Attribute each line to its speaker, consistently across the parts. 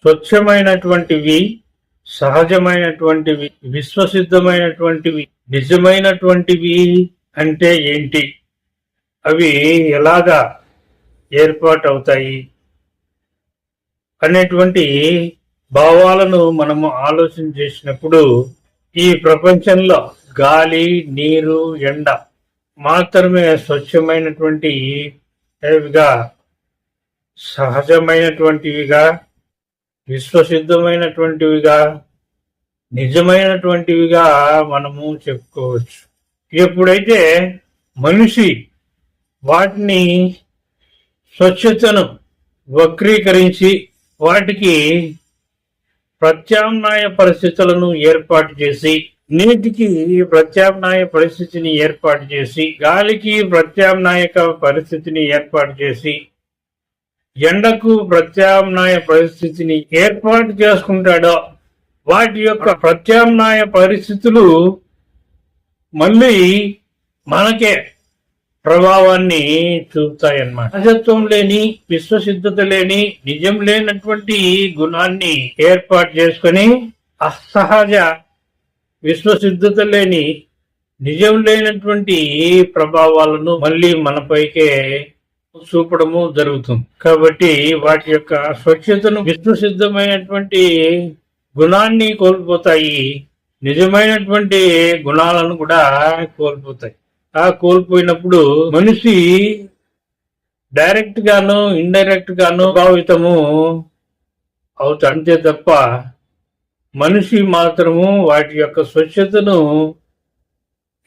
Speaker 1: స్వచ్ఛమైనటువంటివి, సహజమైనటువంటివి, విశ్వసిద్ధమైనటువంటివి, నిజమైనటువంటివి అంటే ఏంటి? అవి ఎలాగా ఏర్పాటవుతాయి అనేటువంటి భావాలను మనము ఆలోచన చేసినప్పుడు ఈ ప్రపంచంలో గాలి, నీరు, ఎండ మాత్రమే స్వచ్ఛమైనటువంటివిగా, సహజమైనటువంటివిగా, విశ్వసిద్ధమైనటువంటివిగా, నిజమైనటువంటివిగా మనము చెప్పుకోవచ్చు. ఎప్పుడైతే మనిషి వాటిని స్వచ్ఛతను వక్రీకరించి వాటికి ప్రత్యామ్నాయ పరిస్థితులను ఏర్పాటు చేసి, నీటికి ప్రత్యామ్నాయ పరిస్థితిని ఏర్పాటు చేసి, గాలికి ప్రత్యామ్నాయ పరిస్థితిని ఏర్పాటు చేసి, ఎండకు ప్రత్యామ్నాయ పరిస్థితిని ఏర్పాటు చేసుకుంటాడో వాటి యొక్క ప్రత్యామ్నాయ పరిస్థితులు మళ్ళీ మనకే ప్రభావాన్ని చూపుతాయన్నమాట. సహజత్వం లేని, విశ్వసిద్ధత లేని, నిజం లేనటువంటి గుణాన్ని ఏర్పాటు చేసుకొని అసహజ, విశ్వసిద్ధత లేని, నిజం లేనటువంటి ప్రభావాలను మళ్ళీ మనపైకే చూపడము జరుగుతుంది. కాబట్టి వాటి యొక్క స్వచ్ఛతను, విశ్వసిద్ధమైనటువంటి గుణాన్ని కోల్పోతాయి, నిజమైనటువంటి గుణాలను కూడా కోల్పోతాయి. ఆ కోల్పోయినప్పుడు మనిషి డైరెక్ట్ గాను, ఇండైరెక్ట్ గాను ప్రభావితము అవుతాడు. అంతే తప్ప మనిషి మాత్రము వాటి యొక్క స్వచ్ఛతను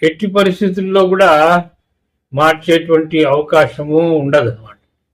Speaker 1: ఎట్టి పరిస్థితుల్లో కూడా మార్చేటువంటి అవకాశము ఉండదు.